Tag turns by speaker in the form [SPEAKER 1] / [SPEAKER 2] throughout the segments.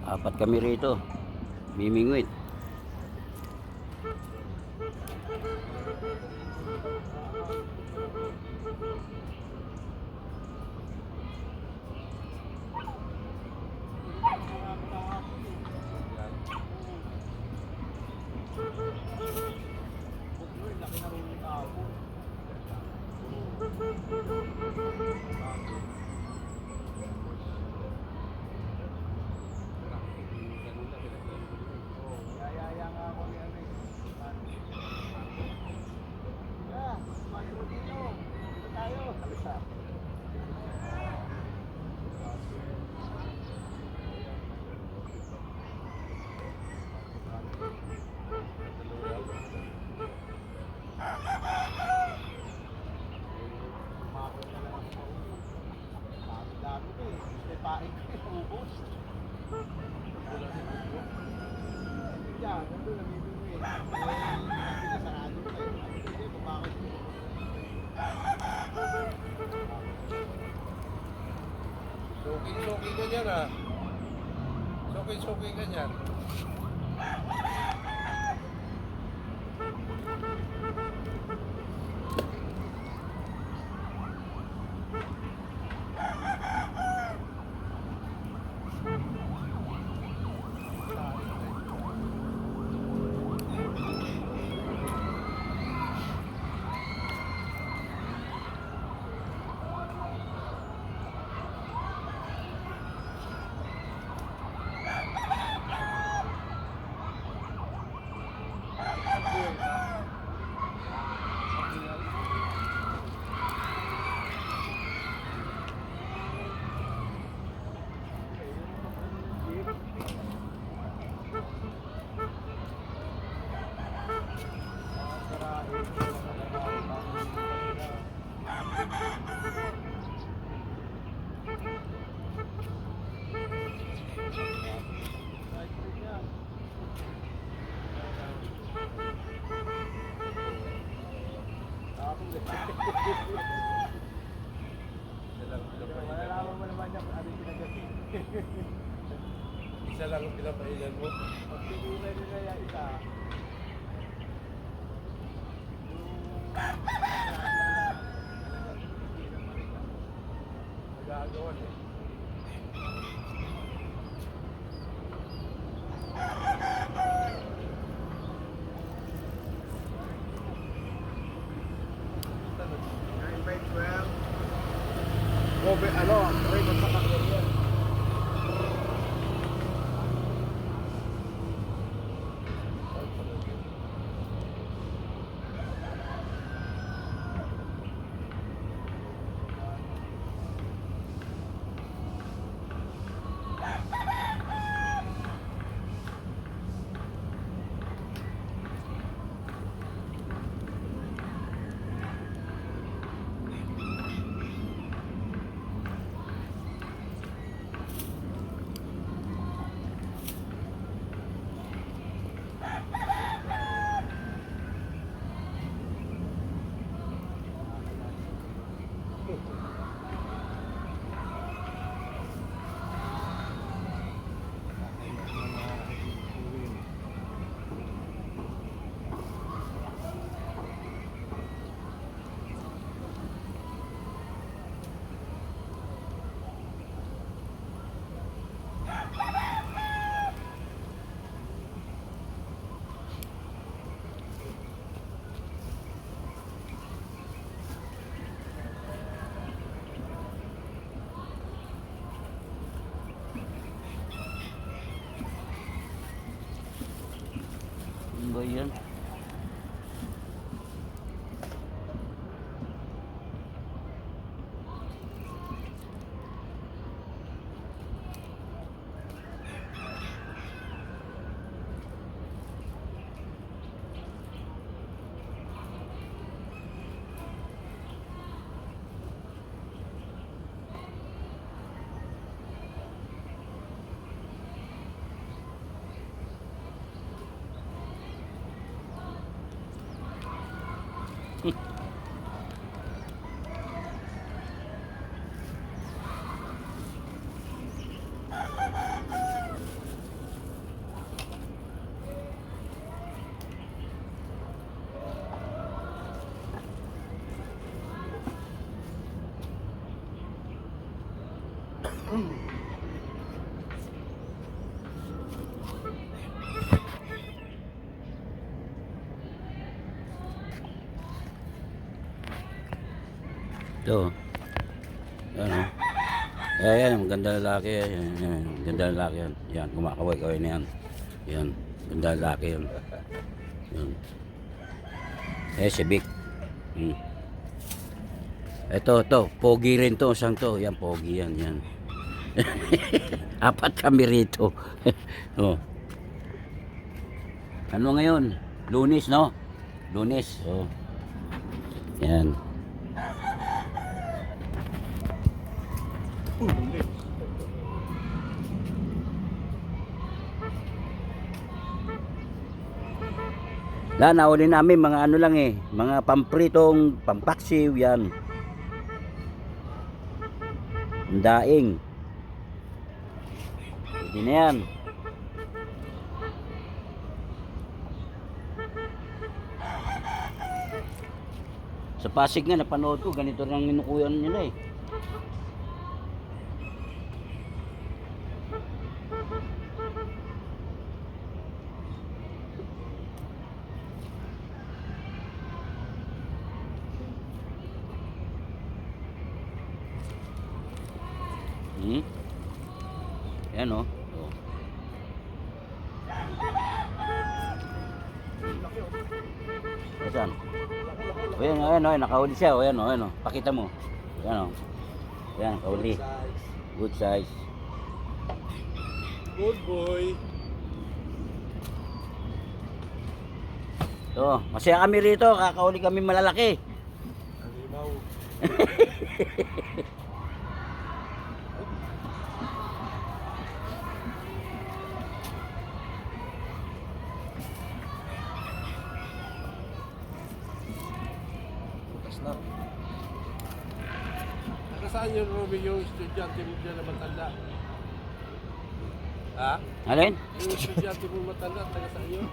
[SPEAKER 1] Apat kami rito, mimingwit.
[SPEAKER 2] Suki ka dyan ah. Suki ka dyan. Isa lang ang pinapailan mo.
[SPEAKER 3] Pagpipulay nila yung isa.
[SPEAKER 2] Nag-aagawan eh.
[SPEAKER 3] Kobe, ano, record sa kakot yan.
[SPEAKER 1] Ano ba yan? Ito. Yan o. Yan, maganda lalaki. Yan, ganda lalaki yan. Yan, kumakaway-kaway na yan. Yan, ganda lalaki yan. Yan. Si Vic. Ito, pogi rin to, sang to. Yan, pogi yan, yan. Apat kami rito. Oh. Ano ngayon? Lunes, no? Lunes, oh. Yan. Nahuli namin mga ano lang eh, mga pampritong, pampaksiw yan. Ang daing. Pwede na yan. Sa Pasig nga napanood ko, ganito lang inukuyan nila eh. Yan o. Oh. Saan? O yan, nakahuli siya. O yan, pakita mo. Yan o. Yan, nakahuli. Good size.
[SPEAKER 2] Good boy.
[SPEAKER 1] So, masaya kami rito. Kakahuli kami malalaki.
[SPEAKER 2] Halimaw. Saan yung Ruby yung estudyante mo dyan na matanda? Ha?
[SPEAKER 1] Alin?
[SPEAKER 2] Yung estudyante mo matanda, taga saan yun?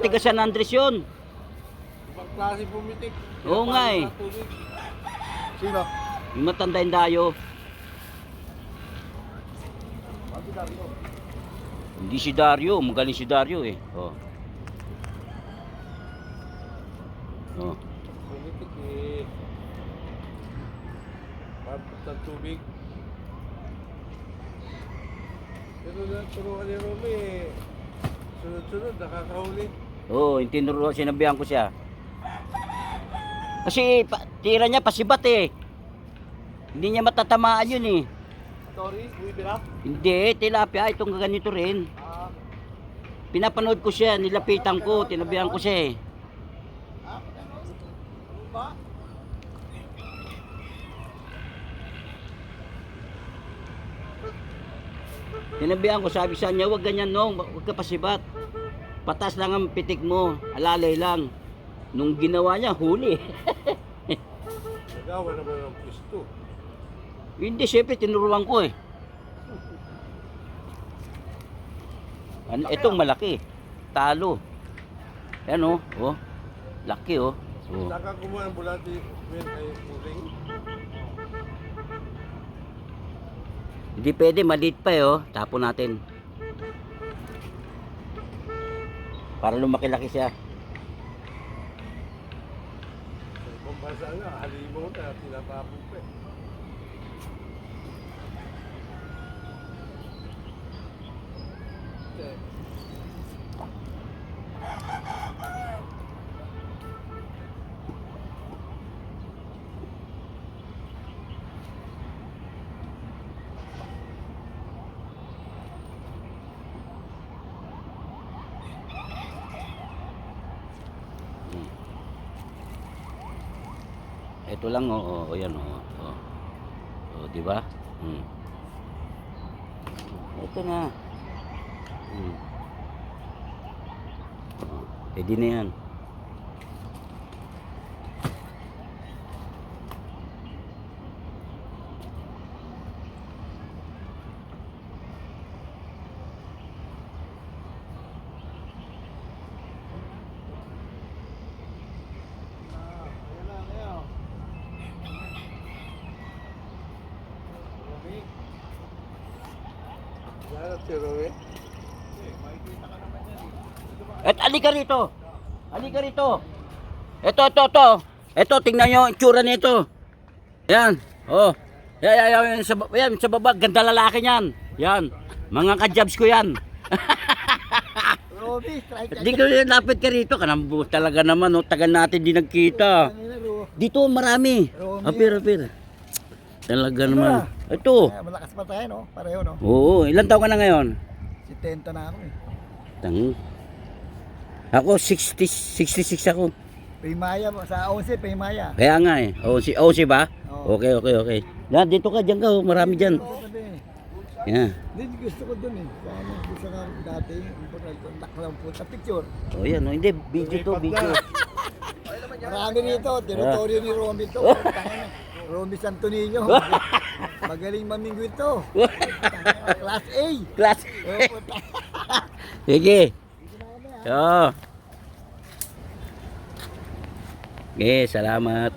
[SPEAKER 1] Tiga San Andres yun.
[SPEAKER 2] Ibang klase pumitik.
[SPEAKER 1] Oo nga eh.
[SPEAKER 2] Sino?
[SPEAKER 1] Yung matanda yung dayo. Hindi si Dario, magaling si Dario eh. Oh. Oh.
[SPEAKER 2] Pumitik eh. Mabot ng tubig. Pero naturuan ni Romy eh. Sunod-sunod, nakakahuli.
[SPEAKER 1] Oo, yung tinuro, sinabihan ko siya. Kasi tira niya pasibat eh. Hindi niya matatamaan yun eh.
[SPEAKER 3] Sorry, buwibira?
[SPEAKER 1] Hindi, tilapia, itong ganito rin. Pinapanood ko siya, nilapitan ko, tinabihan ko siya eh.
[SPEAKER 3] Ano ba?
[SPEAKER 1] Tinabihan ko, sabi sa niya, wag ganyan no, wag ka pasibat. Patas lang ang pitik mo, alalay lang. Nung ginawa niya, huli.
[SPEAKER 2] Nagawa naman ng pwesto.
[SPEAKER 1] Hindi, syempre, tinuruan ko eh. Itong malaki, talo. Yan oh, oh. Laki oh. Oh.
[SPEAKER 2] Saan ka kumuha ng bulati when ay puring?
[SPEAKER 1] Hindi pwede, maliit pa eh oh. Tapon natin. Para lumaki-laki siya.
[SPEAKER 2] Sa ibang bansa nga, halimaw na, tinatapon pa eh. Okay.
[SPEAKER 1] Ito lang oh, oh, yan oh. Oh, oh di ba? Ito na. Oh, pwede na yan.
[SPEAKER 3] Ayan na, ayan. Lamig.
[SPEAKER 2] Lalo si Rowe.
[SPEAKER 1] At alika rito. Alika rito. Ito. Ito, tingnan nyo ang itsura nito. Yan. Oh. Yan, sa baba. Ganda lalaki niyan. Yan. Mga kajabs ko yan.
[SPEAKER 3] Roby, strike
[SPEAKER 1] Di ko lapit ka rito. Kanambu talaga naman. Oh. Tagal natin di nagkita. Dito marami. Apir. Talaga naman. Ito.
[SPEAKER 3] Malakas pa tayo, no? Pareho, no?
[SPEAKER 1] Oo. Ilan taon ka na ngayon?
[SPEAKER 3] Si Tenta na ako, eh.
[SPEAKER 1] Tang. Ako 66 ako.
[SPEAKER 3] Paymaya, sa 11, Paymaya.
[SPEAKER 1] Kaya nga eh. O si ba?
[SPEAKER 3] Oo.
[SPEAKER 1] Okay. Yan, dito ka, dyan ka. Oh. Marami dyan. Yan.
[SPEAKER 3] Hindi, gusto ko dun, eh. Sana, gusto ka dati, contact lang po sa picture.
[SPEAKER 1] Oh, yan. Oh. Hindi, video to, video.
[SPEAKER 3] Marami rito, teritoryo ni Romy to. Romy Santonino. Magaling mamingwit to. Class A.
[SPEAKER 1] Class.
[SPEAKER 3] Oh, puta.
[SPEAKER 1] Sige. Oh. Okay, salamat.